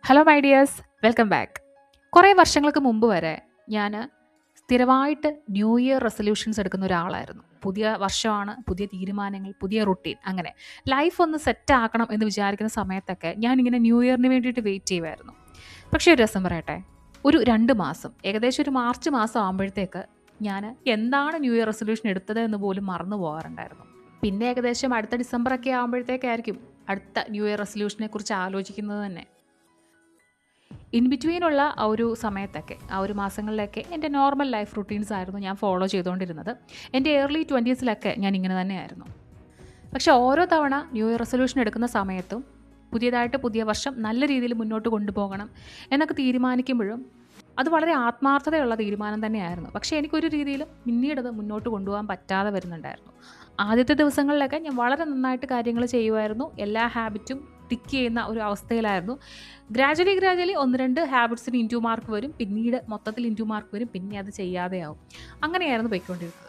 Hello my dears, welcome back. കുറേ വർഷങ്ങൾക്ക് മുമ്പ് വരെ ഞാൻ സ്ഥിരമായിട്ട് ന്യൂ ഇയർ റെസൊല്യൂഷൻസ് എടുക്കുന്ന ഒരാളായിരുന്നു. പുതിയ വർഷമാണ്, പുതിയ തീരുമാനങ്ങൾ, പുതിയ റുട്ടീൻ, അങ്ങനെ ലൈഫ് ഒന്ന് സെറ്റ് ആക്കണം എന്ന് വിചാരിക്കുന്ന സമയത്തൊക്കെ ഞാനിങ്ങനെ ന്യൂ ഇയറിന് വേണ്ടിയിട്ട് വെയിറ്റ് ചെയ്യുമായിരുന്നു. പക്ഷേ ഒരു രസം പറയട്ടെ, ഒരു 2 മാസം, ഏകദേശം ഒരു മാർച്ച് മാസം ആകുമ്പോഴത്തേക്ക് ഞാൻ എന്താണ് ന്യൂ ഇയർ റെസൊല്യൂഷൻ എടുത്തത് എന്ന് പോലും മറന്നു പോകാറുണ്ടായിരുന്നു. പിന്നെ ഏകദേശം അടുത്ത ഡിസംബറൊക്കെ ആകുമ്പോഴത്തേക്കായിരിക്കും അടുത്ത ന്യൂ ഇയർ റെസൊല്യൂഷനെ കുറിച്ച് ആലോചിക്കുന്നത് തന്നെ. ഇൻ ബിറ്റ്വീനുള്ള ആ ഒരു സമയത്തൊക്കെ, ആ ഒരു മാസങ്ങളിലൊക്കെ എൻ്റെ നോർമൽ ലൈഫ് റുട്ടീൻസ് ആയിരുന്നു ഞാൻ ഫോളോ ചെയ്തുകൊണ്ടിരുന്നത്. എൻ്റെ ഏർലി 20s ഞാൻ ഇങ്ങനെ തന്നെയായിരുന്നു. പക്ഷേ ഓരോ തവണ ന്യൂ ഇയർ റെസൊല്യൂഷൻ എടുക്കുന്ന സമയത്തും പുതിയ വർഷം നല്ല രീതിയിൽ മുന്നോട്ട് കൊണ്ടുപോകണം എന്നൊക്കെ തീരുമാനിക്കുമ്പോഴും അത് വളരെ ആത്മാർത്ഥതയുള്ള തീരുമാനം തന്നെയായിരുന്നു. പക്ഷേ എനിക്കൊരു രീതിയിലും പിന്നീടത് മുന്നോട്ട് കൊണ്ടുപോകാൻ പറ്റാതെ വരുന്നുണ്ടായിരുന്നു. ആദ്യത്തെ ദിവസങ്ങളിലൊക്കെ ഞാൻ വളരെ നന്നായിട്ട് കാര്യങ്ങൾ ചെയ്യുമായിരുന്നു. എല്ലാ ഹാബിറ്റും ടിക്ക് ചെയ്യുന്ന ഒരു അവസ്ഥയിലായിരുന്നു. ഗ്രാജുവലി 1-2 ഹാബിറ്റ്സിന് ഇൻറ്റു മാർക്ക് വരും, പിന്നീട് മൊത്തത്തിൽ ഇൻറ്റു മാർക്ക് വരും, പിന്നെ അത് ചെയ്യാതെയാവും. അങ്ങനെയായിരുന്നു പോയിക്കൊണ്ടിരുന്നത്.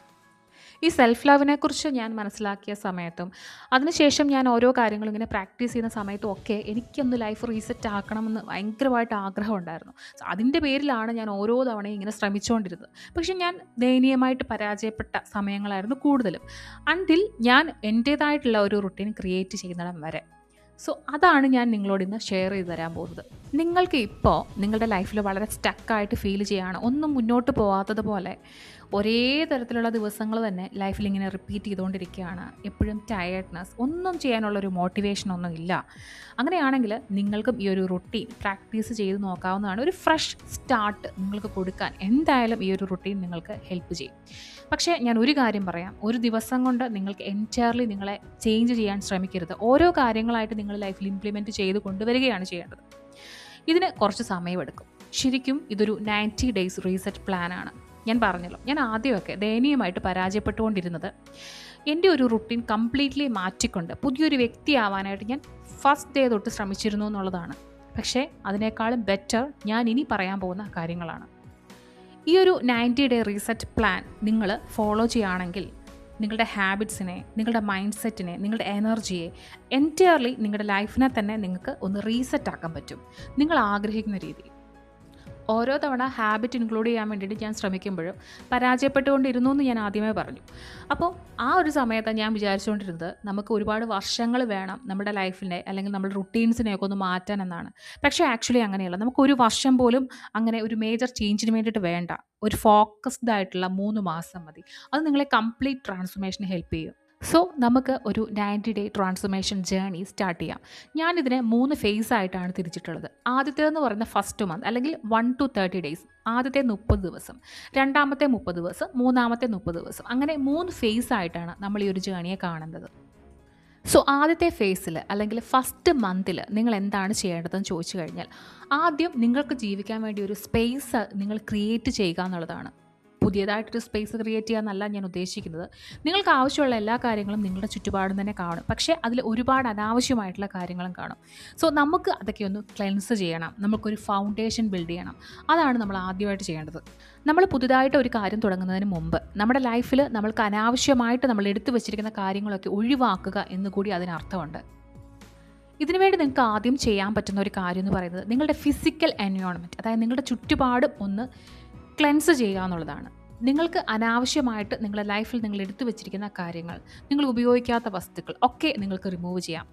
ഈ സെൽഫ് ലവിനെ കുറിച്ച് ഞാൻ മനസ്സിലാക്കിയ സമയത്തും അതിനുശേഷം ഞാൻ ഓരോ കാര്യങ്ങളും ഇങ്ങനെ പ്രാക്ടീസ് ചെയ്യുന്ന സമയത്തും ഒക്കെ എനിക്കൊന്ന് ലൈഫ് റീസെറ്റ് ആക്കണമെന്ന് ഭയങ്കരമായിട്ട് ആഗ്രഹം ഉണ്ടായിരുന്നു. അതിൻ്റെ പേരിലാണ് ഞാൻ ഓരോ തവണയും ഇങ്ങനെ ശ്രമിച്ചുകൊണ്ടിരുന്നത്. പക്ഷെ ഞാൻ ദയനീയമായിട്ട് പരാജയപ്പെട്ട സമയങ്ങളായിരുന്നു കൂടുതലും, അൺടിൽ ഞാൻ എൻ്റേതായിട്ടുള്ള ഒരു റുട്ടീൻ ക്രിയേറ്റ് ചെയ്യുന്നിടം വരെ. സോ അതാണ് ഞാൻ നിങ്ങളോട് ഇന്ന് ഷെയർ ചെയ്ത് തരാൻ പോകുന്നത്. നിങ്ങൾക്ക് ഇപ്പോൾ നിങ്ങളുടെ ലൈഫിൽ വളരെ സ്റ്റക്കായിട്ട് ഫീൽ ചെയ്യുകയാണ്, ഒന്നും മുന്നോട്ട് പോകാത്തതുപോലെ ഒരേ തരത്തിലുള്ള ദിവസങ്ങൾ തന്നെ ലൈഫിൽ ഇങ്ങനെ റിപ്പീറ്റ് ചെയ്തുകൊണ്ടിരിക്കുകയാണ്, എപ്പോഴും ടയേർഡ്നെസ്, ഒന്നും ചെയ്യാനുള്ളൊരു മോട്ടിവേഷനൊന്നും ഇല്ല. അങ്ങനെയാണെങ്കിൽ നിങ്ങൾക്കും ഈ ഒരു റുട്ടീൻ പ്രാക്ടീസ് ചെയ്ത് നോക്കാവുന്നതാണ്. ഒരു ഫ്രഷ് സ്റ്റാർട്ട് നിങ്ങൾക്ക് കൊടുക്കാൻ എന്തായാലും ഈ ഒരു റുട്ടീൻ നിങ്ങൾക്ക് ഹെൽപ്പ് ചെയ്യും. പക്ഷേ ഞാൻ ഒരു കാര്യം പറയാം, ഒരു ദിവസം കൊണ്ട് നിങ്ങൾക്ക് എൻറ്റയർലി നിങ്ങളെ ചേഞ്ച് ചെയ്യാൻ ശ്രമിക്കരുത്. ഓരോ കാര്യങ്ങളായിട്ട് നിങ്ങൾ ലൈഫിൽ ഇംപ്ലിമെൻറ്റ് ചെയ്ത് കൊണ്ടുവരികയാണ് ചെയ്യേണ്ടത്. ഇതിന് കുറച്ച് സമയമെടുക്കും. ശരിക്കും ഇതൊരു 90 days റീസെറ്റ് പ്ലാനാണ്. ഞാൻ പറഞ്ഞല്ലോ, ഞാൻ ആദ്യമൊക്കെ ദയനീയമായിട്ട് പരാജയപ്പെട്ടുകൊണ്ടിരുന്നത് എൻ്റെ ഒരു റുട്ടീൻ കംപ്ലീറ്റ്ലി മാറ്റിക്കൊണ്ട് പുതിയൊരു വ്യക്തിയാവാനായിട്ട് ഞാൻ ഫസ്റ്റ് ഡേ തൊട്ട് ശ്രമിച്ചിരുന്നു എന്നുള്ളതാണ്. പക്ഷേ അതിനേക്കാളും ബെറ്റർ ഞാൻ ഇനി പറയാൻ പോകുന്ന കാര്യങ്ങളാണ്. ഈ ഒരു 90 day റീസെറ്റ് പ്ലാൻ നിങ്ങൾ ഫോളോ ചെയ്യുകയാണെങ്കിൽ നിങ്ങളുടെ ഹാബിറ്റ്സിനെ, നിങ്ങളുടെ മൈൻഡ് സെറ്റിനെ, നിങ്ങളുടെ എനർജിയെ, എൻറ്റയർലി നിങ്ങളുടെ ലൈഫിനെ തന്നെ നിങ്ങൾക്ക് ഒന്ന് റീസെറ്റ് ആക്കാൻ പറ്റും, നിങ്ങൾ ആഗ്രഹിക്കുന്ന രീതിയിൽ. ഓരോ തവണ ഹാബിറ്റ് ഇൻക്ലൂഡ് ചെയ്യാൻ വേണ്ടിയിട്ട് ഞാൻ ശ്രമിക്കുമ്പോഴും പരാജയപ്പെട്ടുകൊണ്ടിരുന്നു എന്ന് ഞാൻ ആദ്യമേ പറഞ്ഞു. അപ്പോൾ ആ ഒരു സമയത്ത് ഞാൻ വിചാരിച്ചുകൊണ്ടിരുന്നത് നമുക്ക് ഒരുപാട് വർഷങ്ങൾ വേണം നമ്മുടെ ലൈഫിനെ അല്ലെങ്കിൽ നമ്മുടെ റുട്ടീൻസിനെയൊക്കെ ഒന്ന് മാറ്റാൻ എന്നാണ്. പക്ഷേ ആക്ച്വലി അങ്ങനെയല്ല. നമുക്ക് ഒരു വർഷം പോലും അങ്ങനെ ഒരു മേജർ ചേഞ്ചിന് വേണ്ടിയിട്ട് വേണ്ട. ഒരു ഫോക്കസ്ഡ് ആയിട്ടുള്ള 3 മാസം മതി. അത് നിങ്ങളെ കംപ്ലീറ്റ് ട്രാൻസ്ഫോർമേഷന് ഹെൽപ്പ് ചെയ്യും. സോ നമുക്ക് ഒരു 90 day ട്രാൻസ്ഫോർമേഷൻ ജേർണി സ്റ്റാർട്ട് ചെയ്യാം. ഞാനിതിനെ 3 phase ആയിട്ടാണ് തിരിച്ചിട്ടുള്ളത്. ആദ്യത്തേതെന്ന് പറയുന്ന ഫസ്റ്റ് മന്ത് അല്ലെങ്കിൽ 1 to 30 days. ആദ്യത്തെ 30 ദിവസം, രണ്ടാമത്തെ 30 ദിവസം, മൂന്നാമത്തെ 30 ദിവസം, അങ്ങനെ 3 phase ആയിട്ടാണ് നമ്മൾ ഈ ഒരു ജേർണിയെ കാണേണ്ടത്. സോ ആദ്യത്തെ ഫേസിൽ അല്ലെങ്കിൽ ഫസ്റ്റ് മന്തിൽ നിങ്ങൾ എന്താണ് ചെയ്യേണ്ടതെന്ന് ചോദിച്ചു കഴിഞ്ഞാൽ, ആദ്യം നിങ്ങൾക്ക് ജീവിക്കാൻ വേണ്ടി ഒരു സ്പേസ് നിങ്ങൾ ക്രിയേറ്റ് ചെയ്യുക എന്നുള്ളതാണ്. പുതിയതായിട്ടൊരു സ്പേസ് ക്രിയേറ്റ് ചെയ്യാമെന്നല്ല ഞാൻ ഉദ്ദേശിക്കുന്നത്. നിങ്ങൾക്ക് ആവശ്യമുള്ള എല്ലാ കാര്യങ്ങളും നിങ്ങളുടെ ചുറ്റുപാടും തന്നെ കാണും. പക്ഷേ അതിൽ ഒരുപാട് അനാവശ്യമായിട്ടുള്ള കാര്യങ്ങളും കാണും. സോ നമുക്ക് അതൊക്കെ ഒന്ന് ക്ലെൻസ് ചെയ്യണം. നമുക്കൊരു ഫൗണ്ടേഷൻ ബിൽഡ് ചെയ്യണം. അതാണ് നമ്മൾ ആദ്യമായിട്ട് ചെയ്യേണ്ടത്. നമ്മൾ പുതുതായിട്ട് ഒരു കാര്യം തുടങ്ങുന്നതിന് മുമ്പ് നമ്മുടെ ലൈഫിൽ നമ്മൾക്ക് അനാവശ്യമായിട്ട് നമ്മൾ എടുത്തു വെച്ചിരിക്കുന്ന കാര്യങ്ങളൊക്കെ ഒഴിവാക്കുക എന്നുകൂടി അതിനർത്ഥമുണ്ട്. ഇതിനുവേണ്ടി നിങ്ങൾക്ക് ആദ്യം ചെയ്യാൻ പറ്റുന്ന ഒരു കാര്യം എന്ന് പറയുന്നത് നിങ്ങളുടെ ഫിസിക്കൽ എൻവയോൺമെൻറ്റ്, അതായത് നിങ്ങളുടെ ചുറ്റുപാടും ഒന്ന് ക്ലെൻസ് ചെയ്യുക എന്നുള്ളതാണ്. നിങ്ങൾക്ക് അനാവശ്യമായിട്ട് നിങ്ങളുടെ ലൈഫിൽ നിങ്ങൾ എടുത്തു വെച്ചിരിക്കുന്ന കാര്യങ്ങൾ, നിങ്ങൾ ഉപയോഗിക്കാത്ത വസ്തുക്കൾ ഒക്കെ നിങ്ങൾക്ക് റിമൂവ് ചെയ്യാം.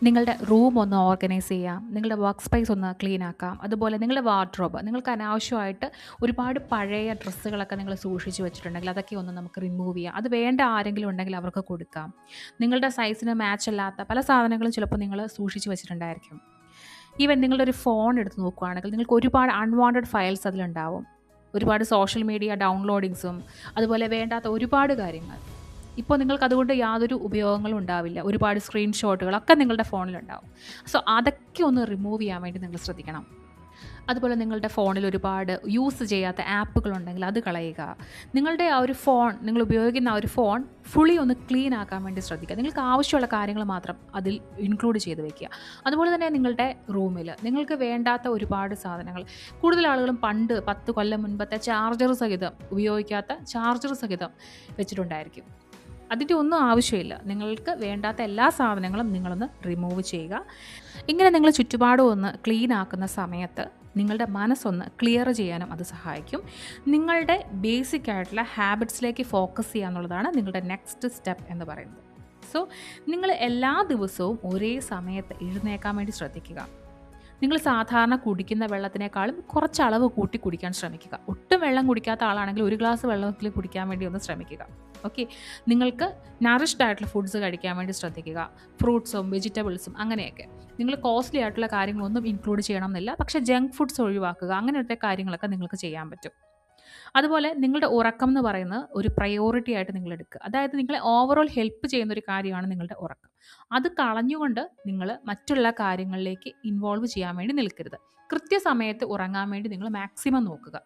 നിങ്ങളുടെ റൂം ഒന്ന് ഓർഗനൈസ് ചെയ്യാം, നിങ്ങളുടെ വർക്ക് സ്പേസ് ഒന്ന് ക്ലീൻ ആക്കാം. അതുപോലെ നിങ്ങളുടെ വാർഡ്രോബ്, നിങ്ങൾക്ക് അനാവശ്യമായിട്ട് ഒരുപാട് പഴയ ഡ്രസ്സുകളൊക്കെ നിങ്ങൾ സൂക്ഷിച്ച് വെച്ചിട്ടുണ്ടെങ്കിൽ അതൊക്കെ ഒന്ന് നമുക്ക് റിമൂവ് ചെയ്യാം. അത് വേണ്ട ആരെങ്കിലും ഉണ്ടെങ്കിൽ അവർക്ക് കൊടുക്കാം. നിങ്ങളുടെ സൈസിന് മാച്ച് അല്ലാത്ത പല സാധനങ്ങളും ചിലപ്പോൾ നിങ്ങൾ സൂക്ഷിച്ച് വെച്ചിട്ടുണ്ടായിരിക്കും. ഈവൻ നിങ്ങളുടെ ഒരു ഫോൺ എടുത്ത് നോക്കുകയാണെങ്കിൽ നിങ്ങൾക്ക് ഒരുപാട് അൺവാണ്ടഡ് ഫയൽസ് അതിലുണ്ടാവും. ഒരുപാട് സോഷ്യൽ മീഡിയ ഡൗൺലോഡിങ്സും അതുപോലെ വേണ്ടാത്ത ഒരുപാട് കാര്യങ്ങൾ. ഇപ്പോൾ നിങ്ങൾക്ക് അതുകൊണ്ട് യാതൊരു ഉപയോഗങ്ങളും ഉണ്ടാവില്ല. ഒരുപാട് സ്ക്രീൻഷോട്ടുകളൊക്കെ നിങ്ങളുടെ ഫോണിലുണ്ടാവും. സോ അതൊക്കെ ഒന്ന് റിമൂവ് ചെയ്യാൻ വേണ്ടി നിങ്ങൾ ശ്രദ്ധിക്കണം. അതുപോലെ നിങ്ങളുടെ ഫോണിൽ ഒരുപാട് യൂസ് ചെയ്യാത്ത ആപ്പുകളുണ്ടെങ്കിൽ അത് കളയുക. നിങ്ങളുടെ ആ ഒരു ഫോൺ, നിങ്ങൾ ഉപയോഗിക്കുന്ന ആ ഒരു ഫോൺ ഫുള്ളി ഒന്ന് ക്ലീൻ ആക്കാൻ വേണ്ടി ശ്രദ്ധിക്കുക. നിങ്ങൾക്ക് ആവശ്യമുള്ള കാര്യങ്ങൾ മാത്രം അതിൽ ഇൻക്ലൂഡ് ചെയ്ത് വെക്കുക. അതുപോലെ തന്നെ നിങ്ങളുടെ റൂമിൽ നിങ്ങൾക്ക് വേണ്ടാത്ത ഒരുപാട് സാധനങ്ങൾ, കൂടുതൽ ആളുകളും പണ്ട് 10 കൊല്ലം മുൻപത്തെ ചാർജർ സഹിതം ഉപയോഗിക്കാത്ത ചാർജർ സഹിതം വെച്ചിട്ടുണ്ടായിരിക്കും. അതിൻ്റെ ഒന്നും ആവശ്യമില്ല. നിങ്ങൾക്ക് വേണ്ടാത്ത എല്ലാ സാധനങ്ങളും നിങ്ങളൊന്ന് റിമൂവ് ചെയ്യുക. ഇങ്ങനെ നിങ്ങൾ ചുറ്റുപാടും ഒന്ന് ക്ലീൻ ആക്കുന്ന സമയത്ത് നിങ്ങളുടെ മനസ്സൊന്ന് ക്ലിയർ ചെയ്യാനും അത് സഹായിക്കും. നിങ്ങളുടെ ബേസിക് ആയിട്ടുള്ള ഹാബിറ്റ്സിലേക്ക് ഫോക്കസ് ചെയ്യുക എന്നുള്ളതാണ് നിങ്ങളുടെ നെക്സ്റ്റ് സ്റ്റെപ്പ് എന്ന് പറയുന്നത്. സോ നിങ്ങൾ എല്ലാ ദിവസവും ഒരേ സമയത്ത് എഴുന്നേക്കാൻ വേണ്ടി ശ്രദ്ധിക്കുക. നിങ്ങൾ സാധാരണ കുടിക്കുന്ന വെള്ളത്തിനേക്കാളും കുറച്ച് അളവ് കൂട്ടി കുടിക്കാൻ ശ്രമിക്കുക. ഒട്ടും വെള്ളം കുടിക്കാത്ത ആളാണെങ്കിൽ ഒരു ഗ്ലാസ് വെള്ളത്തിൽ കുടിക്കാൻ വേണ്ടി ഒന്ന് ശ്രമിക്കുക. ഓക്കെ, നിങ്ങൾക്ക് നറിഷ്ഡ് ആയിട്ടുള്ള ഫുഡ്സ് കഴിക്കാൻ വേണ്ടി ശ്രദ്ധിക്കുക. ഫ്രൂട്ട്സും വെജിറ്റബിൾസും അങ്ങനെയൊക്കെ. നിങ്ങൾ കോസ്റ്റ്ലി ആയിട്ടുള്ള കാര്യങ്ങളൊന്നും ഇൻക്ലൂഡ് ചെയ്യണം എന്നില്ല, പക്ഷേ ജങ്ക് ഫുഡ്സ് ഒഴിവാക്കുക. അങ്ങനത്തെ കാര്യങ്ങളൊക്കെ നിങ്ങൾക്ക് ചെയ്യാൻ പറ്റും. അതുപോലെ നിങ്ങളുടെ ഉറക്കം എന്ന് പറയുന്നത് ഒരു പ്രയോറിറ്റി ആയിട്ട് നിങ്ങൾ എടുക്കുക. അതായത് നിങ്ങളെ ഓവറോൾ ഹെൽപ്പ് ചെയ്യുന്ന ഒരു കാര്യമാണ് നിങ്ങളുടെ ഉറക്കം. അത് കളഞ്ഞുകൊണ്ട് നിങ്ങൾ മറ്റുള്ള കാര്യങ്ങളിലേക്ക് ഇൻവോൾവ് ചെയ്യാൻ വേണ്ടി നിൽക്കരുത്. കൃത്യസമയത്ത് ഉറങ്ങാൻ വേണ്ടി നിങ്ങൾ മാക്സിമം നോക്കുക.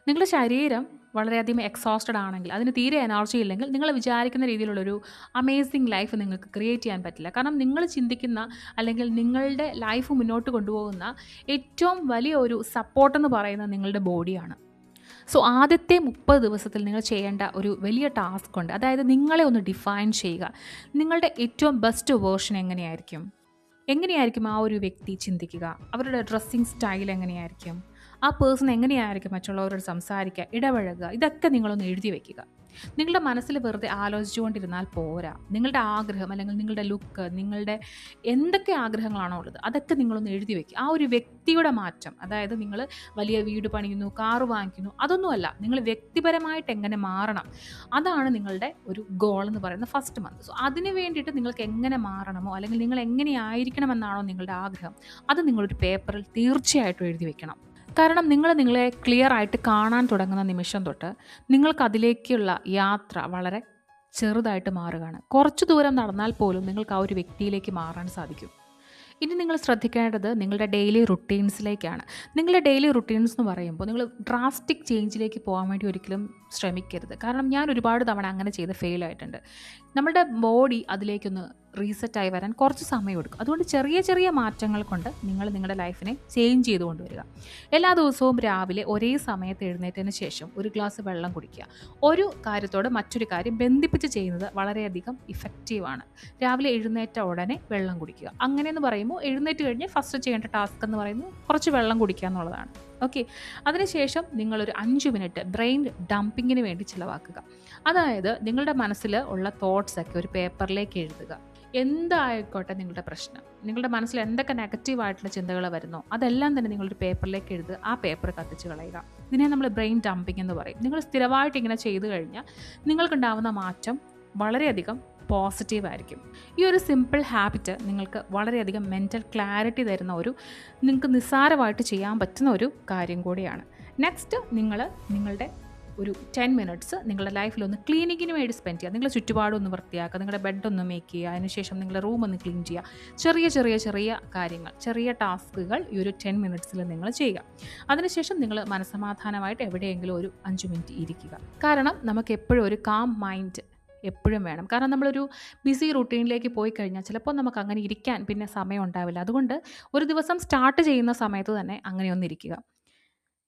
നിങ്ങളുടെ ശരീരം വളരെയധികം എക്സോസ്റ്റഡ് ആണെങ്കിൽ, അതിന് തീരെ എനർജി ഇല്ലെങ്കിൽ, നിങ്ങൾ വിചാരിക്കുന്ന രീതിയിലുള്ളൊരു അമേസിങ് ലൈഫ് നിങ്ങൾക്ക് ക്രിയേറ്റ് ചെയ്യാൻ പറ്റില്ല. കാരണം നിങ്ങൾ ചിന്തിക്കുന്ന അല്ലെങ്കിൽ നിങ്ങളുടെ ലൈഫ് മുന്നോട്ട് കൊണ്ടുപോകുന്ന ഏറ്റവും വലിയ ഒരു സപ്പോർട്ടെന്ന് പറയുന്നത് നിങ്ങളുടെ ബോഡിയാണ്. സോ ആദ്യത്തെ 30 ദിവസത്തിൽ നിങ്ങൾ ചെയ്യേണ്ട ഒരു വലിയ ടാസ്ക് ഉണ്ട്. അതായത് നിങ്ങളെ ഒന്ന് ഡിഫൈൻ ചെയ്യുക. നിങ്ങളുടെ ഏറ്റവും ബെസ്റ്റ് വേർഷൻ എങ്ങനെയായിരിക്കും ആ ഒരു വ്യക്തി ചിന്തിക്കുക, അവരുടെ ഡ്രസ്സിങ് സ്റ്റൈൽ എങ്ങനെയായിരിക്കും, ആ പേഴ്സൺ എങ്ങനെയായിരിക്കും മറ്റുള്ളവരോട് സംസാരിക്കുക, ഇടപഴകുക, ഇതൊക്കെ നിങ്ങളൊന്ന് എഴുതി വയ്ക്കുക. നിങ്ങളുടെ മനസ്സിൽ വെറുതെ ആലോചിച്ചുകൊണ്ടിരുന്നാൽ പോരാ. നിങ്ങളുടെ ആഗ്രഹം അല്ലെങ്കിൽ നിങ്ങളുടെ ലുക്ക്, നിങ്ങളുടെ എന്തൊക്കെ ആഗ്രഹങ്ങളാണോ ഉള്ളത് അതൊക്കെ നിങ്ങളൊന്ന് എഴുതി വയ്ക്കുക. ആ ഒരു വ്യക്തിയുടെ മാറ്റം, അതായത് നിങ്ങൾ വലിയ വീട് പണിയുന്നു, കാറ് വാങ്ങിക്കുന്നു, അതൊന്നുമല്ല. നിങ്ങൾ വ്യക്തിപരമായിട്ട് എങ്ങനെ മാറണം, അതാണ് നിങ്ങളുടെ ഒരു ഗോൾ എന്ന് പറയുന്നത് ഫസ്റ്റ് മന്ത്. സോ അതിന് വേണ്ടിയിട്ട് നിങ്ങൾക്ക് എങ്ങനെ മാറണമോ അല്ലെങ്കിൽ നിങ്ങൾ എങ്ങനെയായിരിക്കണമെന്നാണോ നിങ്ങളുടെ ആഗ്രഹം, അത് നിങ്ങളൊരു പേപ്പറിൽ തീർച്ചയായിട്ടും എഴുതി വെക്കണം. കാരണം നിങ്ങളെ ക്ലിയർ ആയിട്ട് കാണാൻ തുടങ്ങുന്ന നിമിഷം തൊട്ട് നിങ്ങൾക്ക് അതിലേക്കുള്ള യാത്ര വളരെ ചെറുതായിട്ട് മാറുകയാണ്. കുറച്ച് ദൂരം നടന്നാൽ പോലും നിങ്ങൾക്ക് ആ ഒരു വ്യക്തിയിലേക്ക് മാറാൻ സാധിക്കും. ഇനി നിങ്ങൾ ശ്രദ്ധിക്കേണ്ടത് നിങ്ങളുടെ ഡെയിലി റുട്ടീൻസിലേക്കാണ്. നിങ്ങളുടെ ഡെയിലി റുട്ടീൻസ് എന്ന് പറയുമ്പോൾ നിങ്ങൾ ഡ്രാസ്റ്റിക് ചേഞ്ചിലേക്ക് പോകാൻ വേണ്ടി ഒരിക്കലും ശ്രമിക്കരുത്. കാരണം ഞാൻ ഒരുപാട് തവണ അങ്ങനെ ചെയ്ത് ഫെയിൽ ആയിട്ടുണ്ട്. നമ്മുടെ ബോഡി അതിലേക്കൊന്ന് റീസെറ്റായി വരാൻ കുറച്ച് സമയം എടുക്കും. അതുകൊണ്ട് ചെറിയ ചെറിയ മാറ്റങ്ങൾ കൊണ്ട് നിങ്ങൾ നിങ്ങളുടെ ലൈഫിനെ ചേഞ്ച് ചെയ്ത് കൊണ്ടുവരിക. എല്ലാ ദിവസവും രാവിലെ ഒരേ സമയത്ത് എഴുന്നേറ്റതിന് ശേഷം ഒരു ഗ്ലാസ് വെള്ളം കുടിക്കുക. ഒരു കാര്യത്തോട് മറ്റൊരു കാര്യം ബന്ധിപ്പിച്ച് ചെയ്യുന്നത് വളരെയധികം ഇഫക്റ്റീവാണ്. രാവിലെ എഴുന്നേറ്റ ഉടനെ വെള്ളം കുടിക്കുക. അങ്ങനെയെന്ന് പറയുമ്പോൾ എഴുന്നേറ്റ് കഴിഞ്ഞ് ഫസ്റ്റ് ചെയ്യേണ്ട ടാസ്ക് എന്ന് പറയുന്നത് കുറച്ച് വെള്ളം കുടിക്കുക എന്നുള്ളതാണ്. ഓക്കെ, അതിനുശേഷം നിങ്ങളൊരു 5 മിനിറ്റ് ബ്രെയിൻ ഡംപിങ്ങിന് വേണ്ടി ചിലവാക്കുക. അതായത് നിങ്ങളുടെ മനസ്സിൽ ഉള്ള തോട്ട്സൊക്കെ ഒരു പേപ്പറിലേക്ക് എഴുതുക. എന്തായിക്കോട്ടെ നിങ്ങളുടെ പ്രശ്നം, നിങ്ങളുടെ മനസ്സിൽ എന്തൊക്കെ നെഗറ്റീവായിട്ടുള്ള ചിന്തകൾ വരുന്നോ അതെല്ലാം തന്നെ നിങ്ങളൊരു പേപ്പറിലേക്ക് എഴുതുക. ആ പേപ്പർ കത്തിച്ച് കളയുക. ഇതിനെ നമ്മൾ ബ്രെയിൻ ഡംപിങ് എന്ന് പറയും. നിങ്ങൾ സ്ഥിരമായിട്ട് ഇങ്ങനെ ചെയ്തു കഴിഞ്ഞാൽ നിങ്ങൾക്കുണ്ടാവുന്ന മാറ്റം വളരെയധികം പോസിറ്റീവായിരിക്കും. ഈ ഒരു സിമ്പിൾ ഹാബിറ്റ് നിങ്ങൾക്ക് വളരെയധികം മെൻ്റൽ ക്ലാരിറ്റി തരുന്ന നിങ്ങൾക്ക് നിസ്സാരമായിട്ട് ചെയ്യാൻ പറ്റുന്ന ഒരു കാര്യം കൂടിയാണ്. നെക്സ്റ്റ് നിങ്ങളുടെ ഒരു 10 മിനിറ്റ്സ് നിങ്ങളുടെ ലൈഫിലൊന്ന് ക്ലീനിങ്ങിന് വേണ്ടി സ്പെൻഡ് ചെയ്യുക. നിങ്ങളുടെ ചുറ്റുപാടൊന്ന് വൃത്തിയാക്കുക, നിങ്ങളുടെ ബെഡൊന്ന് മേക്ക് ചെയ്യുക, അതിനുശേഷം നിങ്ങളുടെ റൂമൊന്ന് ക്ലീൻ ചെയ്യുക. ചെറിയ കാര്യങ്ങൾ, ചെറിയ ടാസ്കുകൾ ഈ ഒരു 10 മിനിറ്റ്സിൽ നിങ്ങൾ ചെയ്യുക. അതിനുശേഷം നിങ്ങൾ മനസ്സമാധാനമായിട്ട് എവിടെയെങ്കിലും ഒരു 5 മിനിറ്റ് ഇരിക്കുക. കാരണം നമുക്ക് എപ്പോഴും ഒരു കാം മൈൻഡ് എപ്പോഴും വേണം. കാരണം നമ്മളൊരു ബിസി റുട്ടീനിലേക്ക് പോയി കഴിഞ്ഞാൽ ചിലപ്പോൾ നമുക്ക് അങ്ങനെ ഇരിക്കാൻ പിന്നെ സമയം ഉണ്ടാവില്ല. അതുകൊണ്ട് ഒരു ദിവസം സ്റ്റാർട്ട് ചെയ്യുന്ന സമയത്ത് തന്നെ അങ്ങനെയൊന്നിരിക്കുക.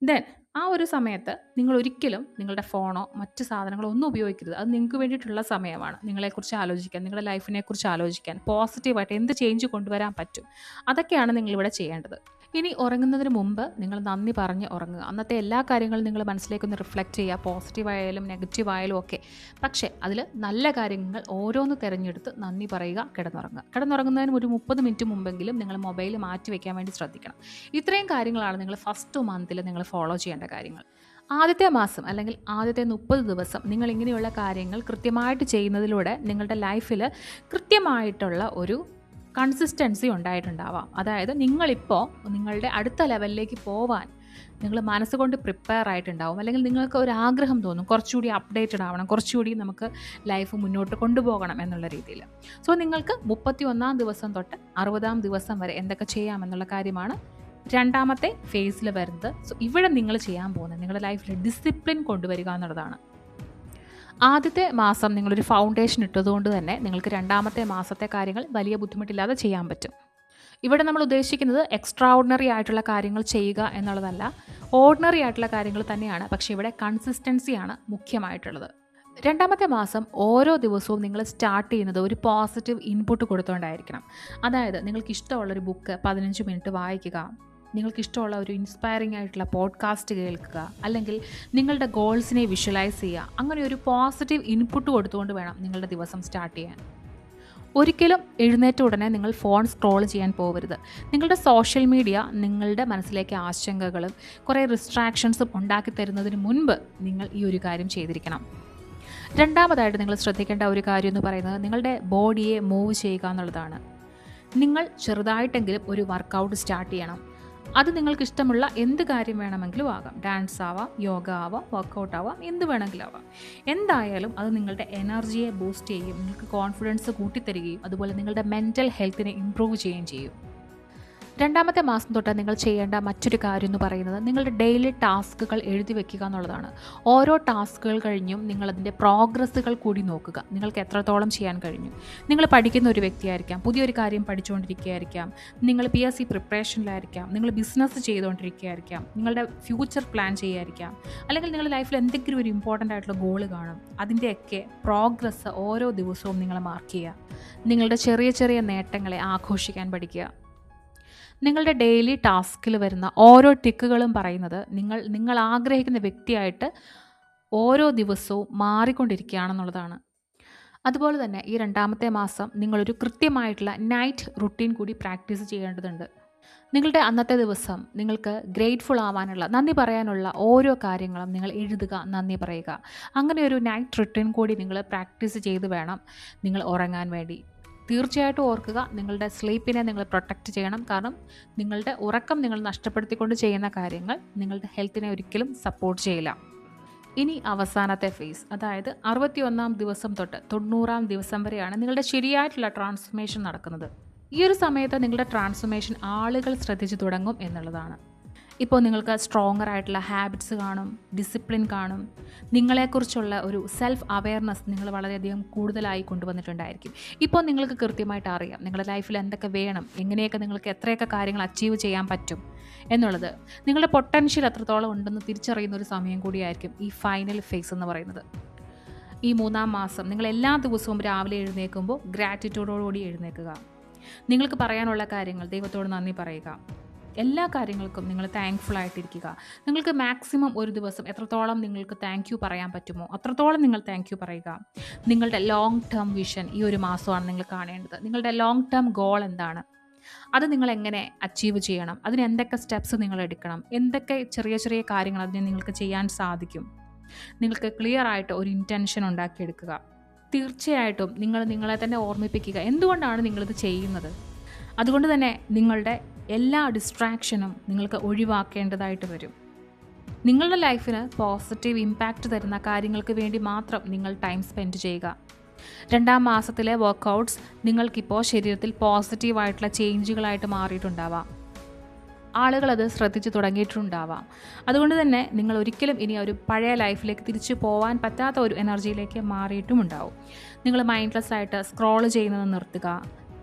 ദെൻ ആ ഒരു സമയത്ത് നിങ്ങൾ ഒരിക്കലും നിങ്ങളുടെ ഫോണോ മറ്റ് സാധനങ്ങളോ ഒന്നും ഉപയോഗിക്കരുത്. അത് നിങ്ങൾക്ക് വേണ്ടിയിട്ടുള്ള സമയമാണ്. നിങ്ങളെക്കുറിച്ച് ആലോചിക്കാൻ, നിങ്ങളുടെ ലൈഫിനെക്കുറിച്ച് ആലോചിക്കാൻ, പോസിറ്റീവായിട്ട് എന്ത് ചേഞ്ച് കൊണ്ടുവരാൻ പറ്റും അതൊക്കെയാണ് നിങ്ങളിവിടെ ചെയ്യേണ്ടത്. ഇനി ഉറങ്ങുന്നതിന് മുമ്പ് നിങ്ങൾ നന്ദി പറഞ്ഞ് ഉറങ്ങുക. അന്നത്തെ എല്ലാ കാര്യങ്ങളും നിങ്ങൾ മനസ്സിലേക്കൊന്ന് റിഫ്ലക്റ്റ് ചെയ്യുക, പോസിറ്റീവായാലും നെഗറ്റീവായാലും ഒക്കെ. പക്ഷേ അതിൽ നല്ല കാര്യങ്ങൾ ഓരോന്ന് തിരഞ്ഞെടുത്ത് നന്ദി പറയുക, കിടന്നുറങ്ങുന്നതിന് ഒരു 30 മിനിറ്റ് മുമ്പെങ്കിലും നിങ്ങൾ മൊബൈൽ മാറ്റി വയ്ക്കാൻ വേണ്ടി ശ്രദ്ധിക്കണം. ഇത്രയും കാര്യങ്ങളാണ് നിങ്ങൾ ഫസ്റ്റ് മന്തിൽ നിങ്ങൾ ഫോളോ ചെയ്യേണ്ട കാര്യങ്ങൾ. ആദ്യത്തെ മാസം അല്ലെങ്കിൽ ആദ്യത്തെ 30 ദിവസം നിങ്ങൾ ഇങ്ങനെയുള്ള കാര്യങ്ങൾ കൃത്യമായിട്ട് ചെയ്യുന്നതിലൂടെ നിങ്ങളുടെ ലൈഫിൽ കൃത്യമായിട്ടുള്ള ഒരു കൺസിസ്റ്റൻസി ഉണ്ടായിട്ടുണ്ടാവാം. അതായത് നിങ്ങളിപ്പോൾ നിങ്ങളുടെ അടുത്ത ലെവലിലേക്ക് പോവാൻ നിങ്ങൾ മനസ്സുകൊണ്ട് പ്രിപ്പയർ ആയിട്ടുണ്ടാവും. അല്ലെങ്കിൽ നിങ്ങൾക്ക് ഒരു ആഗ്രഹം തോന്നും, കുറച്ചുകൂടി അപ്ഡേറ്റഡ് ആവണം, കുറച്ചുകൂടി നമുക്ക് ലൈഫ് മുന്നോട്ട് കൊണ്ടുപോകണം എന്നുള്ള രീതിയിൽ. സോ നിങ്ങൾക്ക് 31-ാം ദിവസം തൊട്ട് 60-ാം ദിവസം വരെ എന്തൊക്കെ ചെയ്യാമെന്നുള്ള കാര്യമാണ് രണ്ടാമത്തെ ഫേസിൽ വരുന്നത്. സോ ഇവിടെ നിങ്ങൾ ചെയ്യാൻ പോകുന്നത് നിങ്ങളുടെ ലൈഫിൽ ഡിസിപ്ലിൻ കൊണ്ടുവരിക എന്നുള്ളതാണ്. ആദ്യത്തെ മാസം നിങ്ങളൊരു ഫൗണ്ടേഷൻ ഇട്ടതുകൊണ്ട് തന്നെ നിങ്ങൾക്ക് രണ്ടാമത്തെ മാസത്തെ കാര്യങ്ങൾ വലിയ ബുദ്ധിമുട്ടില്ലാതെ ചെയ്യാൻ പറ്റും. ഇവിടെ നമ്മൾ ഉദ്ദേശിക്കുന്നത് എക്സ്ട്രാ ഓർഡിനറി ആയിട്ടുള്ള കാര്യങ്ങൾ ചെയ്യുക എന്നുള്ളതല്ല, ഓർഡിനറി ആയിട്ടുള്ള കാര്യങ്ങൾ തന്നെയാണ്. പക്ഷേ ഇവിടെ കൺസിസ്റ്റൻസിയാണ് മുഖ്യമായിട്ടുള്ളത്. രണ്ടാമത്തെ മാസം ഓരോ ദിവസവും നിങ്ങൾ സ്റ്റാർട്ട് ചെയ്യുന്നത് ഒരു പോസിറ്റീവ് ഇൻപുട്ട് കൊടുത്തുകൊണ്ടായിരിക്കണം. അതായത് നിങ്ങൾക്കിഷ്ടമുള്ളൊരു ബുക്ക് 15 മിനിറ്റ് വായിക്കുക, നിങ്ങൾക്കിഷ്ടമുള്ള ഒരു ഇൻസ്പയറിംഗ് ആയിട്ടുള്ള പോഡ്കാസ്റ്റ് കേൾക്കുക, അല്ലെങ്കിൽ നിങ്ങളുടെ ഗോൾസിനെ വിഷ്വലൈസ് ചെയ്യുക. അങ്ങനെ ഒരു പോസിറ്റീവ് ഇൻപുട്ട് കൊടുത്തുകൊണ്ട് വേണം നിങ്ങളുടെ ദിവസം സ്റ്റാർട്ട് ചെയ്യാൻ. ഒരിക്കലും എഴുന്നേറ്റ ഉടനെ നിങ്ങൾ ഫോൺ സ്ക്രോൾ ചെയ്യാൻ പോകരുത്. നിങ്ങളുടെ സോഷ്യൽ മീഡിയ നിങ്ങളുടെ മനസ്സിലേക്ക് ആശങ്കകളും കുറേ റിസ്ട്രാക്ഷൻസും ഉണ്ടാക്കി തരുന്നതിന് മുൻപ് നിങ്ങൾ ഈ ഒരു കാര്യം ചെയ്തിരിക്കണം. രണ്ടാമതായിട്ട് നിങ്ങൾ ശ്രദ്ധിക്കേണ്ട ഒരു കാര്യം എന്ന് പറയുന്നത് നിങ്ങളുടെ ബോഡിയെ മൂവ് ചെയ്യുക എന്നുള്ളതാണ്. നിങ്ങൾ ചെറുതായിട്ടെങ്കിലും ഒരു വർക്കൗട്ട് സ്റ്റാർട്ട് ചെയ്യണം. അത് നിങ്ങൾക്ക് ഇഷ്ടമുള്ള എന്ത് കാര്യം വേണമെങ്കിലും ആകാം. ഡാൻസ് ആവാം, യോഗ ആവാം, വർക്കൗട്ട് ആവാം, എന്ത് വേണമെങ്കിലും ആവാം. എന്തായാലും അത് നിങ്ങളുടെ എനർജിയെ ബൂസ്റ്റ് ചെയ്യും, നിങ്ങൾക്ക് കോൺഫിഡൻസ് കൂട്ടിത്തരികയും അതുപോലെ നിങ്ങളുടെ മെൻ്റൽ ഹെൽത്തിനെ ഇമ്പ്രൂവ് ചെയ്യുകയും ചെയ്യും. രണ്ടാമത്തെ മാസം തൊട്ട് നിങ്ങൾ ചെയ്യേണ്ട മറ്റൊരു കാര്യം എന്ന് പറയുന്നത് നിങ്ങളുടെ ഡെയിലി ടാസ്കുകൾ എഴുതി വെക്കുക എന്നുള്ളതാണ്. ഓരോ ടാസ്കുകൾ കഴിഞ്ഞും നിങ്ങളതിൻ്റെ പ്രോഗ്രസ്സുകൾ കൂടി നോക്കുക. നിങ്ങൾക്ക് എത്രത്തോളം ചെയ്യാൻ കഴിഞ്ഞു. നിങ്ങൾ പഠിക്കുന്ന ഒരു വ്യക്തിയായിരിക്കാം, പുതിയൊരു കാര്യം പഠിച്ചുകൊണ്ടിരിക്കുകയായിരിക്കാം, നിങ്ങൾ PSC പ്രിപ്പറേഷനിലായിരിക്കാം, നിങ്ങൾ ബിസിനസ് ചെയ്തുകൊണ്ടിരിക്കുകയായിരിക്കാം, നിങ്ങളുടെ ഫ്യൂച്ചർ പ്ലാൻ ചെയ്യുമായിരിക്കാം, അല്ലെങ്കിൽ നിങ്ങളുടെ ലൈഫിൽ എന്തെങ്കിലും ഒരു ഇമ്പോർട്ടൻ്റ് ആയിട്ടുള്ള ഗോൾ കാണും. അതിൻ്റെയൊക്കെ പ്രോഗ്രസ്സ് ഓരോ ദിവസവും നിങ്ങൾ മാർക്ക് ചെയ്യുക. നിങ്ങളുടെ ചെറിയ ചെറിയ നേട്ടങ്ങളെ ആഘോഷിക്കാൻ പഠിക്കുക. നിങ്ങളുടെ ഡെയിലി ടാസ്കിൽ വരുന്ന ഓരോ ടിക്കുകളും പറയുന്നത് നിങ്ങൾ ആഗ്രഹിക്കുന്ന വ്യക്തിയായിട്ട് ഓരോ ദിവസവും മാറിക്കൊണ്ടിരിക്കുകയാണെന്നുള്ളതാണ്. അതുപോലെ തന്നെ ഈ രണ്ടാമത്തെ മാസം നിങ്ങളൊരു കൃത്യമായിട്ടുള്ള നൈറ്റ് റുട്ടീൻ കൂടി പ്രാക്ടീസ് ചെയ്യേണ്ടതുണ്ട്. നിങ്ങളുടെ അന്നത്തെ ദിവസം നിങ്ങൾക്ക് ഗ്രേറ്റ്ഫുൾ ആവാനുള്ള, നന്ദി പറയാനുള്ള ഓരോ കാര്യങ്ങളും നിങ്ങൾ എഴുതുക, നന്ദി പറയുക. അങ്ങനെ ഒരു നൈറ്റ് റുട്ടീൻ കൂടി നിങ്ങൾ പ്രാക്ടീസ് ചെയ്ത് വേണം നിങ്ങൾ ഉറങ്ങാൻ വേണ്ടി. തീർച്ചയായിട്ടും ഓർക്കുക, നിങ്ങളുടെ സ്ലീപ്പിനെ നിങ്ങൾ പ്രൊട്ടക്റ്റ് ചെയ്യണം. കാരണം നിങ്ങളുടെ ഉറക്കം നിങ്ങൾ നഷ്ടപ്പെടുത്തിക്കൊണ്ട് ചെയ്യുന്ന കാര്യങ്ങൾ നിങ്ങളുടെ ഹെൽത്തിനെ ഒരിക്കലും സപ്പോർട്ട് ചെയ്യില്ല. ഇനി അവസാനത്തെ ഫേസ്, അതായത് 61-ാം ദിവസം തൊട്ട് 90-ാം ദിവസം വരെയാണ് നിങ്ങളുടെ ശരിയായിട്ടുള്ള ട്രാൻസ്ഫോർമേഷൻ നടക്കുന്നത്. ഈ ഒരു സമയത്ത് നിങ്ങളുടെ ട്രാൻസ്ഫോർമേഷൻ ആളുകൾ ശ്രദ്ധിച്ചു തുടങ്ങും എന്നുള്ളതാണ്. ഇപ്പോൾ നിങ്ങൾക്ക് സ്ട്രോങ്ങർ ആയിട്ടുള്ള ഹാബിറ്റ്സ് കാണും, ഡിസിപ്ലിൻ കാണും, നിങ്ങളെക്കുറിച്ചുള്ള ഒരു സെൽഫ് അവെയർനെസ് നിങ്ങൾ വളരെയധികം കൂടുതലായി കൊണ്ടുവന്നിട്ടുണ്ടായിരിക്കും. ഇപ്പോൾ നിങ്ങൾക്ക് കൃത്യമായിട്ട് അറിയാം നിങ്ങളുടെ ലൈഫിൽ എന്തൊക്കെ വേണം, എങ്ങനെയൊക്കെ നിങ്ങൾക്ക് എത്രയൊക്കെ കാര്യങ്ങൾ അച്ചീവ് ചെയ്യാൻ പറ്റും എന്നുള്ളത്. നിങ്ങളുടെ പൊട്ടൻഷ്യൽ എത്രത്തോളം ഉണ്ടെന്ന് തിരിച്ചറിയുന്ന ഒരു സമയം കൂടിയായിരിക്കും ഈ ഫൈനൽ ഫേസ് എന്ന് പറയുന്നത്. ഈ 3-ാം മാസം നിങ്ങൾ എല്ലാ ദിവസവും രാവിലെ എഴുന്നേൽക്കുമ്പോൾ ഗ്രാറ്റിറ്റ്യൂഡോടുകൂടി എഴുന്നേൽക്കുക. നിങ്ങൾക്ക് പറയാനുള്ള കാര്യങ്ങൾ ദൈവത്തോട് നന്ദി പറയുക. എല്ലാ കാര്യങ്ങൾക്കും നിങ്ങൾ താങ്ക്ഫുൾ ആയിട്ടിരിക്കുക. നിങ്ങൾക്ക് മാക്സിമം ഒരു ദിവസം എത്രത്തോളം നിങ്ങൾക്ക് താങ്ക് യു പറയാൻ പറ്റുമോ അത്രത്തോളം നിങ്ങൾ താങ്ക് യു പറയുക. നിങ്ങളുടെ ലോങ് ടേം വിഷൻ ഈ ഒരു മാസമാണ് നിങ്ങൾ കാണേണ്ടത്. നിങ്ങളുടെ ലോങ് ടേം ഗോൾ എന്താണ്, അത് നിങ്ങൾ എങ്ങനെ അച്ചീവ് ചെയ്യണം, അതിന് എന്തൊക്കെ സ്റ്റെപ്സ് നിങ്ങൾ എടുക്കണം, എന്തൊക്കെ ചെറിയ ചെറിയ കാര്യങ്ങൾ അതിന് നിങ്ങൾക്ക് ചെയ്യാൻ സാധിക്കും. നിങ്ങൾക്ക് ക്ലിയർ ആയിട്ട് ഒരു ഇൻറ്റൻഷൻ ഉണ്ടാക്കിയെടുക്കുക. തീർച്ചയായിട്ടും നിങ്ങൾ നിങ്ങളെ തന്നെ ഓർമ്മിപ്പിക്കുക എന്തുകൊണ്ടാണ് നിങ്ങളിത് ചെയ്യുന്നത്. അതുകൊണ്ട് തന്നെ നിങ്ങളുടെ എല്ലാ ഡിസ്ട്രാക്ഷനും നിങ്ങൾക്ക് ഒഴിവാക്കേണ്ടതായിട്ട് വരും. നിങ്ങളുടെ ലൈഫിന് പോസിറ്റീവ് ഇമ്പാക്റ്റ് തരുന്ന കാര്യങ്ങൾക്ക് വേണ്ടി മാത്രം നിങ്ങൾ ടൈം സ്പെൻഡ് ചെയ്യുക. 2-ാം മാസത്തിലെ വർക്കൗട്ട്സ് നിങ്ങൾക്കിപ്പോൾ ശരീരത്തിൽ പോസിറ്റീവായിട്ടുള്ള ചേഞ്ചുകളായിട്ട് മാറിയിട്ടുണ്ടാവാം. ആളുകളത് ശ്രദ്ധിച്ചു തുടങ്ങിയിട്ടുണ്ടാവാം. അതുകൊണ്ട് തന്നെ നിങ്ങൾ ഒരിക്കലും ഇനി ഒരു പഴയ ലൈഫിലേക്ക് തിരിച്ചു പോകാൻ പറ്റാത്ത ഒരു എനർജിയിലേക്ക് മാറിയിട്ടുമുണ്ടാവും. നിങ്ങൾ മൈൻഡ്ലെസ് ആയിട്ട് സ്ക്രോൾ ചെയ്യുന്നത് നിർത്തുക.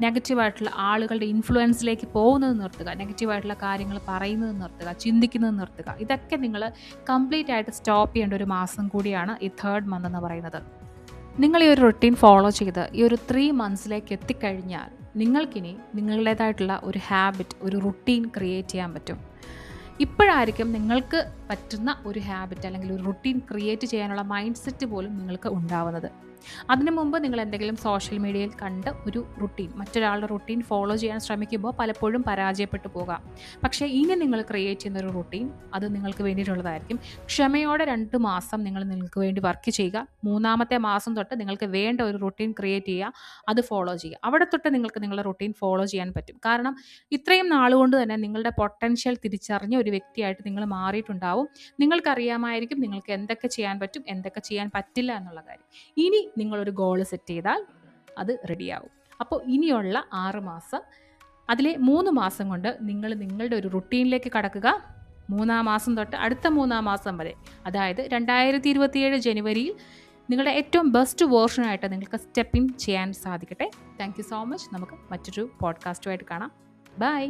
നെഗറ്റീവായിട്ടുള്ള ആളുകളുടെ ഇൻഫ്ലുവൻസിലേക്ക് പോകുന്നത് നിർത്തുക. നെഗറ്റീവായിട്ടുള്ള കാര്യങ്ങൾ പറയുന്നത് നിർത്തുക, ചിന്തിക്കുന്നത് നിർത്തുക. ഇതൊക്കെ നിങ്ങൾ കംപ്ലീറ്റ് ആയിട്ട് സ്റ്റോപ്പ് ചെയ്യേണ്ട ഒരു മാസം കൂടിയാണ് ഈ 3rd മന്ത് എന്ന് പറയുന്നത്. നിങ്ങൾ ഈ ഒരു റൊട്ടീൻ ഫോളോ ചെയ്ത് ഈ ഒരു 3 മന്ത്സിലേക്ക് എത്തിക്കഴിഞ്ഞാൽ നിങ്ങൾക്കിനി നിങ്ങളുടേതായിട്ടുള്ള ഒരു ഹാബിറ്റ്, ഒരു റുട്ടീൻ ക്രിയേറ്റ് ചെയ്യാൻ പറ്റും. ഇപ്പോഴായിരിക്കും നിങ്ങൾക്ക് പറ്റുന്ന ഒരു ഹാബിറ്റ് അല്ലെങ്കിൽ ഒരു റുട്ടീൻ ക്രിയേറ്റ് ചെയ്യാനുള്ള മൈൻഡ് സെറ്റ് പോലും നിങ്ങൾക്ക് ഉണ്ടാവുന്നത്. അതിനു മുമ്പ് നിങ്ങൾ എന്തെങ്കിലും സോഷ്യൽ മീഡിയയിൽ കണ്ട് ഒരു റുട്ടീൻ, മറ്റൊരാളുടെ റുട്ടീൻ ഫോളോ ചെയ്യാൻ ശ്രമിക്കുമ്പോൾ പലപ്പോഴും പരാജയപ്പെട്ടു പോകാം. പക്ഷേ ഇനി നിങ്ങൾ ക്രിയേറ്റ് ചെയ്യുന്ന ഒരു റുട്ടീൻ അത് നിങ്ങൾക്ക് വേണ്ടിയിട്ടുള്ളതായിരിക്കും. ക്ഷമയോടെ 2 മാസം നിങ്ങൾക്ക് വേണ്ടി വർക്ക് ചെയ്യുക. 3-ാമത്തെ മാസം തൊട്ട് നിങ്ങൾക്ക് വേണ്ട ഒരു റുട്ടീൻ ക്രിയേറ്റ് ചെയ്യുക, അത് ഫോളോ ചെയ്യുക. അവിടെ തൊട്ട് നിങ്ങൾക്ക് നിങ്ങളുടെ റുട്ടീൻ ഫോളോ ചെയ്യാൻ പറ്റും. കാരണം ഇത്രയും നാളുകൊണ്ട് തന്നെ നിങ്ങളുടെ പൊട്ടൻഷ്യൽ തിരിച്ചറിഞ്ഞ ഒരു വ്യക്തിയായിട്ട് നിങ്ങൾ മാറിയിട്ടുണ്ടാവും. നിങ്ങൾക്കറിയാമായിരിക്കും നിങ്ങൾക്ക് എന്തൊക്കെ ചെയ്യാൻ പറ്റും, എന്തൊക്കെ ചെയ്യാൻ പറ്റില്ല എന്നുള്ള കാര്യം. ഇനി നിങ്ങളൊരു ഗോൾ സെറ്റ് ചെയ്താൽ അത് റെഡിയാവും. അപ്പോൾ ഇനിയുള്ള 6 മാസം, അതിലെ 3 മാസം കൊണ്ട് നിങ്ങൾ നിങ്ങളുടെ ഒരു റുട്ടീനിലേക്ക് കടക്കുക. 3-ാം മാസം തൊട്ട് അടുത്ത 3-ാം മാസം വരെ, അതായത് 2027 ജനുവരിയിൽ നിങ്ങളുടെ ഏറ്റവും ബെസ്റ്റ് വേർഷനായിട്ട് നിങ്ങൾക്ക് സ്റ്റെപ്പ് ഇൻ ചെയ്യാൻ സാധിക്കട്ടെ. Thank you so much. നമുക്ക് മറ്റൊരു പോഡ്കാസ്റ്റുമായിട്ട് കാണാം. ബൈ.